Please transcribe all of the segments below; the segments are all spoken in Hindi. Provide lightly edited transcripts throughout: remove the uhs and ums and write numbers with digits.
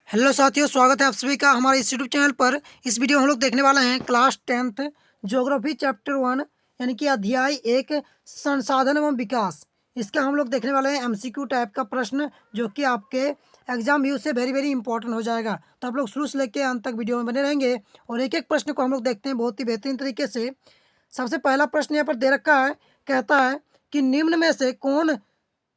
हेलो साथियों, स्वागत है आप सभी का हमारे इस यूट्यूब चैनल पर। इस वीडियो में हम लोग देखने वाले हैं क्लास 10th ज्योग्राफी चैप्टर 1 यानी कि अध्याय 1 संसाधन एवं विकास। इसका हम लोग देखने वाले हैं एमसीक्यू टाइप का प्रश्न, जो कि आपके एग्जाम व्यू से वेरी वेरी इंपॉर्टेंट हो जाएगा। तो आप लोग शुरू से लेकर अंत तक वीडियो में बने रहेंगे और एक एक प्रश्न को हम लोग देखते हैं बहुत ही बेहतरीन तरीके से। सबसे पहला प्रश्न यहाँ पर दे रखा है, कहता है कि निम्न में से कौन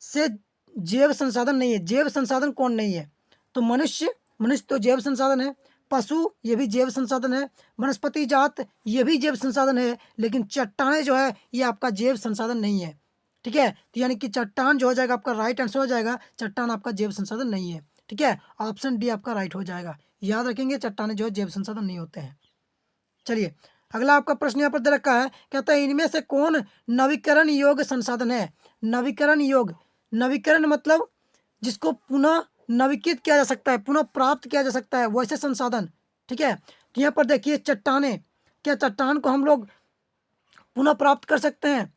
से जैव संसाधन नहीं है। जैव संसाधन कौन नहीं है? तो मनुष्य, मनुष्य तो जैव संसाधन है। पशु, ये भी जैव संसाधन है। वनस्पति जात, ये भी जैव संसाधन है। लेकिन चट्टाने जो है ये आपका जैव संसाधन नहीं है। ठीक है, तो यानी कि चट्टान जो हो जाएगा आपका राइट आंसर हो जाएगा। चट्टान आपका जैव संसाधन नहीं है। ठीक है, ऑप्शन डी आपका राइट हो जाएगा। याद रखेंगे, चट्टाने जो है जैव संसाधन नहीं होते हैं। चलिए, अगला आपका प्रश्न यहाँ पर दे रखा है, कहता है इनमें से कौन नवीकरण योग्य संसाधन है। नवीकरण योग्य, नवीकरण मतलब जिसको पुनः नवीकृत किया जा सकता है, पुनः प्राप्त किया जा सकता है, वैसे संसाधन। ठीक है, तो यहाँ पर देखिए चट्टाने, क्या चट्टान को हम लोग पुनः प्राप्त कर सकते हैं?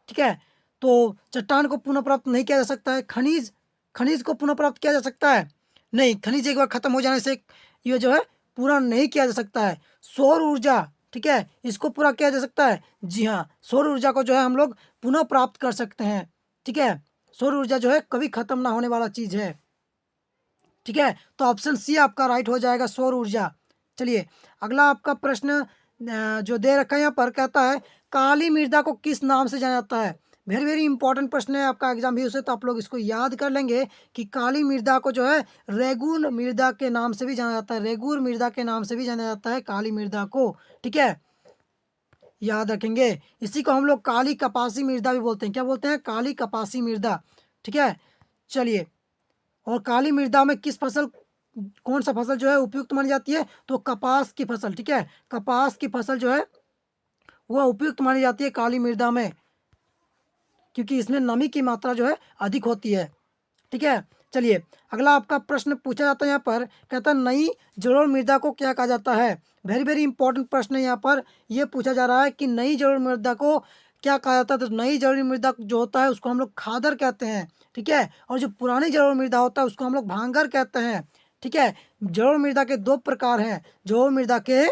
ठीक है, तो चट्टान को पुनः प्राप्त नहीं किया जा सकता है। खनिज, खनिज को पुनः प्राप्त किया जा सकता है? नहीं, खनिज एक बार खत्म हो जाने से ये जो है पूरा नहीं किया जा सकता है। सौर ऊर्जा, ठीक है, इसको पूरा किया जा सकता है। जी हाँ, सौर ऊर्जा को जो है हम लोग पुनः प्राप्त कर सकते हैं। ठीक है, सौर ऊर्जा जो है कभी खत्म ना होने वाला चीज है। ठीक है, तो ऑप्शन सी आपका राइट हो जाएगा, सौर ऊर्जा। चलिए, अगला आपका प्रश्न जो दे रखा है यहाँ पर, कहता है काली मृदा को किस नाम से जाना जाता है। वेरी वेरी इंपॉर्टेंट प्रश्न है आपका एग्जाम व्यू से, तो आप लोग इसको याद कर लेंगे कि काली मृदा को जो है रेगुन मृदा के नाम से भी जाना जाता है। रेगुर मृदा के नाम से भी जाना जाता है काली मृदा को। ठीक है, याद रखेंगे। इसी को हम लोग काली कपासी मृदा भी बोलते हैं। क्या बोलते हैं? काली कपासी मृदा। ठीक है, चलिए, और काली मृदा में किस फसल, कौन सा फसल जो है उपयुक्त मानी जाती है? तो कपास की फसल। ठीक है, कपास की फसल जो है वह उपयुक्त मानी जाती है काली मृदा में, क्योंकि इसमें नमी की मात्रा जो है अधिक होती है। ठीक है, चलिए, अगला आपका प्रश्न पूछा जाता है यहाँ पर, कहता है नई जलोढ़ मृदा को क्या कहा जाता है। वेरी वेरी इंपॉर्टेंट प्रश्न है यहाँ पर। यह पूछा जा रहा है कि नई जलोढ़ मृदा को क्या कहा जाता है। तो नई जलोढ़ मृदा जो होता है उसको हम लोग खादर कहते हैं। ठीक है, और जो पुरानी जलोढ़ मृदा होता है उसको हम लोग भांगर कहते हैं। ठीक है, जलोढ़ मृदा के दो प्रकार हैं। जलोढ़ मृदा के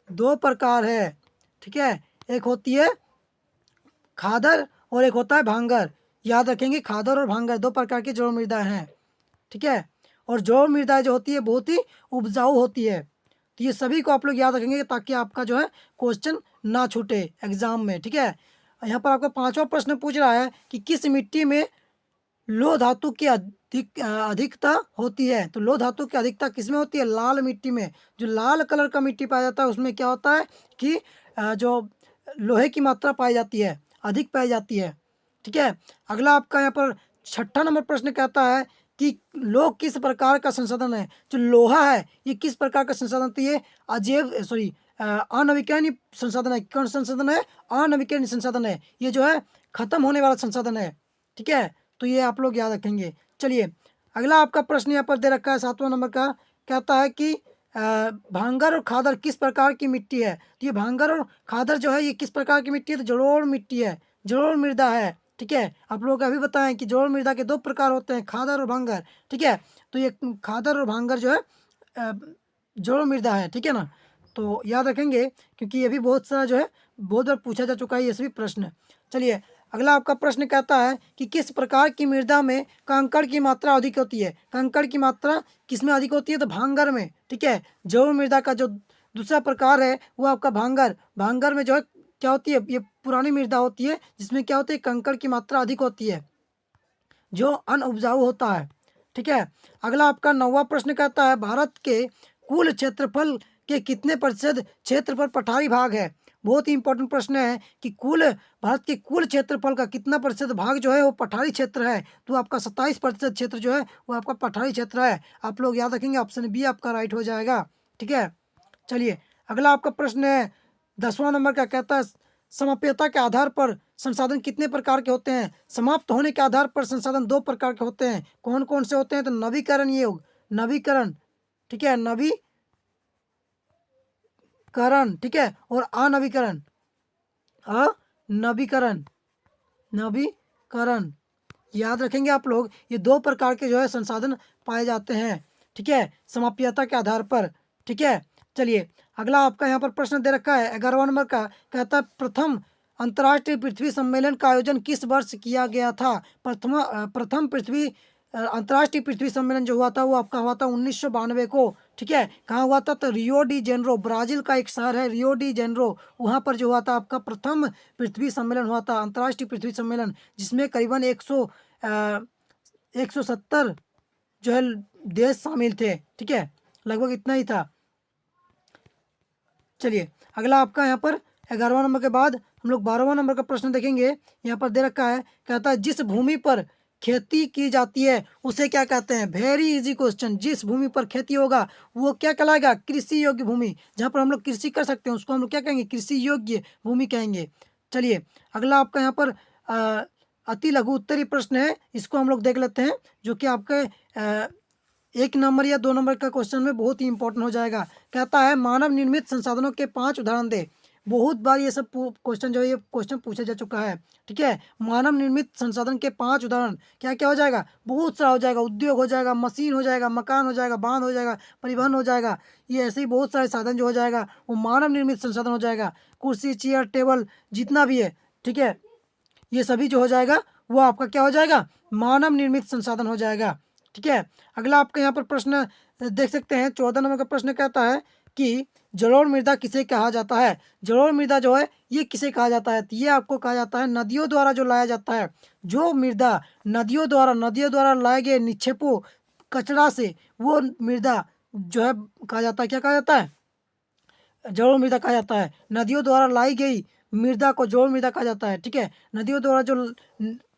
दो प्रकार है। ठीक है, एक होती है खादर और एक होता है भांगर। याद रखेंगे, खादर और भांगर दो प्रकार की जलोढ़ मृदा हैं। ठीक है, और जलोढ़ मृदा जो होती है बहुत ही उपजाऊ होती है। तो ये सभी को आप लोग याद रखेंगे ताकि आपका जो है क्वेश्चन ना छूटे एग्जाम में। ठीक है, यहाँ पर आपका पांचवा प्रश्न पूछ रहा है कि किस मिट्टी में लोह धातु की अधिकता होती है। तो लोह धातु की अधिकता किसमें होती है? लाल मिट्टी में। जो लाल कलर का मिट्टी पाया जाता है उसमें क्या होता है कि जो लोहे की मात्रा पाई जाती है, अधिक पाई जाती है। ठीक है, अगला आपका यहाँ पर छठा नंबर प्रश्न कहता है कि लोह किस प्रकार का संसाधन है। जो लोहा है ये किस प्रकार का संसाधन? तो ये अजैव, सॉरी, अनवीकरणीय संसाधन है। कौन संसाधन है? अनवीकरणीय संसाधन है। ये जो है खत्म होने वाला संसाधन है। ठीक है, तो ये आप लोग याद रखेंगे। चलिए, अगला आपका प्रश्न यहाँ पर दे रखा है 7वां नंबर का, कहता है कि भांगर और खादर किस प्रकार की मिट्टी है। तो ये भांगर और खादर जो है ये किस प्रकार की मिट्टी है? तो जलोढ़ मिट्टी है, जलोढ़ मृदा है। ठीक है, आप लोग अभी बताएं कि जलोढ़ मृदा के दो प्रकार होते हैं, खादर और भांगर। ठीक है, तो ये खादर और भांगर जो है जलोढ़ मृदा है। ठीक है ना, तो याद रखेंगे क्योंकि ये भी बहुत सारा जो है बहुत बार पूछा जा चुका है ये सभी प्रश्न। चलिए, अगला आपका प्रश्न कहता है कि किस प्रकार की मृदा में कंकड़ की मात्रा अधिक होती है। कंकड़ की मात्रा किसमें अधिक होती है? तो भांगर में। ठीक है, जलोढ़ मृदा का जो दूसरा प्रकार है वो आपका भांगर। भांगर में जो है क्या होती है? ये पुरानी मृदा होती है जिसमें क्या होती है? कंकड़ की मात्रा अधिक होती है, जो अनउपजाऊ होता है। ठीक है, अगला आपका 9वां प्रश्न कहता है भारत के कुल क्षेत्रफल के कितने प्रतिशत क्षेत्र पर पठारी भाग है। बहुत ही इंपॉर्टेंट प्रश्न है कि कुल भारत के कुल क्षेत्रफल का कितना प्रतिशत भाग जो है वो पठारी क्षेत्र है। तो आपका 27% क्षेत्र जो है वो आपका पठारी क्षेत्र है। आप लोग याद रखेंगे, ऑप्शन बी आपका राइट हो जाएगा। ठीक है, चलिए, अगला आपका प्रश्न है 10वां नंबर का, कहता है समाप्यता के आधार पर संसाधन कितने प्रकार के होते हैं। समाप्त होने के आधार पर संसाधन दो प्रकार के होते हैं। कौन कौन से होते हैं? तो नवीकरण योग, नवीकरण, ठीक है, नवीकरण, ठीक है, और अनवीकरण, अनवीकरण, नवीकरण। याद रखेंगे आप लोग, ये दो प्रकार के जो है संसाधन पाए जाते हैं। ठीक है, समाप्यता के आधार पर। ठीक है, चलिए अगला आपका यहाँ पर प्रश्न दे रखा है 11वां नंबर का, कहता है प्रथम अंतर्राष्ट्रीय पृथ्वी सम्मेलन का आयोजन किस वर्ष किया गया था। प्रथम पृथ्वी अंतर्राष्ट्रीय पृथ्वी सम्मेलन जो हुआ था वो आपका हुआ था 1992 को। ठीक है, कहाँ हुआ था, तो रियो डी जेनरो, ब्राजील का एक शहर है रियो डी जेनरो, वहाँ पर जो हुआ था आपका प्रथम पृथ्वी सम्मेलन हुआ था, अंतर्राष्ट्रीय पृथ्वी सम्मेलन, जिसमें करीबन 170 जो है देश शामिल थे। ठीक है, लगभग इतना ही था। चलिए अगला आपका यहाँ पर 11वां नंबर के बाद हम लोग 12वां नंबर का प्रश्न देखेंगे। यहाँ पर दे रखा है, कहता है जिस भूमि पर खेती की जाती है उसे क्या कहते हैं। वेरी इजी क्वेश्चन, जिस भूमि पर खेती होगा वो क्या कहलाएगा, कृषि योग्य भूमि। जहाँ पर हम लोग कृषि कर सकते हैं उसको हम लोग क्या कहेंगे, कृषि योग्य भूमि कहेंगे। चलिए अगला आपका यहाँ पर अति लघु उत्तरीय प्रश्न है, इसको हम लोग देख लेते हैं, जो कि आपके 1 नंबर या 2 नंबर का क्वेश्चन में बहुत ही इंपॉर्टेंट हो जाएगा। कहता है मानव निर्मित संसाधनों के 5 उदाहरण दे। बहुत बार ये सब क्वेश्चन जो है ये क्वेश्चन पूछा जा चुका है। ठीक है, मानव निर्मित संसाधन के 5 उदाहरण क्या क्या हो जाएगा, बहुत सारा हो जाएगा। उद्योग हो जाएगा, मशीन हो जाएगा, मकान हो जाएगा, बांध हो जाएगा, परिवहन हो जाएगा, ये ऐसे ही बहुत सारे साधन जो हो जाएगा वो मानव निर्मित संसाधन हो जाएगा। कुर्सी, चेयर, टेबल जितना भी है, ठीक है, ये सभी जो हो जाएगा वो आपका क्या हो जाएगा, मानव निर्मित संसाधन हो जाएगा। ठीक है, अगला आपके यहाँ पर प्रश्न देख सकते हैं 14 नंबर का प्रश्न कहता है कि जलोढ़ मृदा किसे कहा जाता है। जलोढ़ मृदा जो है ये किसे कहा जाता है, तो ये आपको कहा जाता है नदियों द्वारा जो लाया जाता है। जो मृदा नदियों द्वारा लाए गए निक्षेपों कचरा से वो मृदा जो है कहा जाता है, क्या कहा जाता है, जलोढ़ मृदा कहा जाता है। नदियों द्वारा लाई गई मृदा को जलोढ़ मृदा कहा जाता है। ठीक है, नदियों द्वारा जो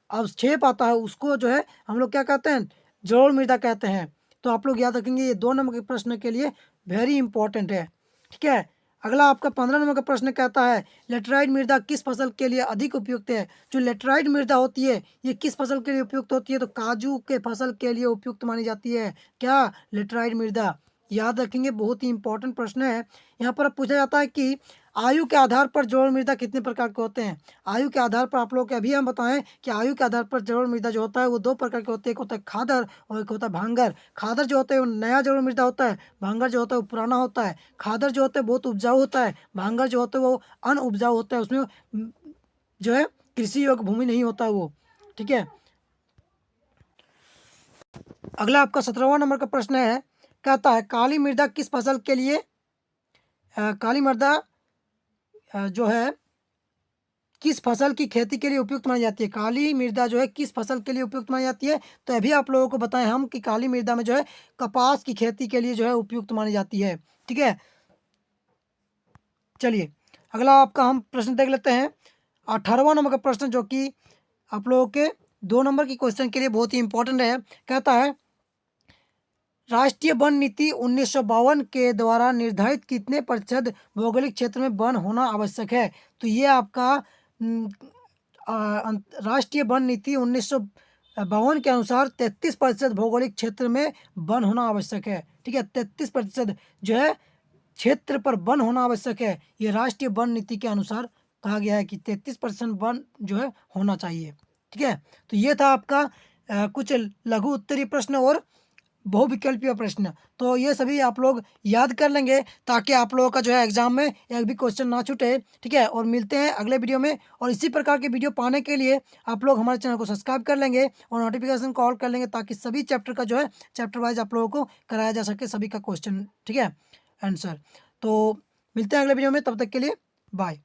अवक्षेप आता है उसको जो है हम लोग क्या कहते हैं, जलोढ़ मृदा कहते हैं। तो आप लोग याद रखेंगे, ये 2 नंबर के प्रश्न के लिए वेरी इंपॉर्टेंट है। ठीक है, अगला आपका 15 नंबर का प्रश्न कहता है लेटराइट मृदा किस फसल के लिए अधिक उपयुक्त है। जो लेटराइट मृदा होती है ये किस फसल के लिए उपयुक्त होती है, तो काजू के फसल के लिए उपयुक्त मानी जाती है। क्या, लेटराइट मृदा, याद रखेंगे, बहुत ही इंपॉर्टेंट प्रश्न है। यहाँ पर पूछा जाता है कि आयु के आधार पर जलोढ़ मृदा कितने प्रकार के होते हैं। आयु के आधार पर आप लोग के अभी हम बताएं कि आयु के आधार पर जलोढ़ मृदा जो होता है वो 2 प्रकार के होते हैं, एक होता है खादर और एक होता है भांगर। खादर जो होता है वो नया जलोढ़ मृदा होता है, भांगर जो होता है वो पुराना होता है। खादर जो होता है बहुत उपजाऊ होता है, भांगर जो होता है वो अन उपजाऊ होता है, उसमें जो है कृषि योग्य भूमि नहीं होता है वो। ठीक है, अगला आपका 17वां नंबर का प्रश्न है, कहता है काली मृदा किस फसल के लिए काली मृदा जो है किस फसल की खेती के लिए उपयुक्त मानी जाती है। काली मृदा जो है किस फसल के लिए उपयुक्त मानी जाती है, तो अभी आप लोगों को बताएं हम कि काली मृदा में जो है कपास की खेती के लिए जो है उपयुक्त मानी जाती है। ठीक है, चलिए अगला आपका हम प्रश्न देख लेते हैं 18वां नंबर का प्रश्न, जो कि आप लोगों के 2 नंबर की क्वेश्चन के लिए बहुत ही इंपॉर्टेंट है। कहता है राष्ट्रीय वन नीति 1952 के द्वारा निर्धारित कितने प्रतिशत भौगोलिक क्षेत्र में वन होना आवश्यक है। तो ये आपका राष्ट्रीय वन नीति 1952 के अनुसार 33% भौगोलिक क्षेत्र में वन होना आवश्यक है। ठीक है, 33% जो है क्षेत्र पर वन होना आवश्यक है, ये राष्ट्रीय वन नीति के अनुसार कहा गया है कि 33% वन जो है होना चाहिए। ठीक है, तो ये था आपका कुछ लघु उत्तरीय प्रश्न और बहुविकल्पीय प्रश्न। तो ये सभी आप लोग याद कर लेंगे ताकि आप लोगों का जो है एग्जाम में एक भी क्वेश्चन ना छूटे। ठीक है, और मिलते हैं अगले वीडियो में, और इसी प्रकार के वीडियो पाने के लिए आप लोग हमारे चैनल को सब्सक्राइब कर लेंगे और नोटिफिकेशन कॉल कर लेंगे, ताकि सभी चैप्टर का जो है चैप्टर वाइज आप लोगों को कराया जा सके सभी का क्वेश्चन। ठीक है, आंसर। तो मिलते हैं अगले वीडियो में, तब तक के लिए बाय।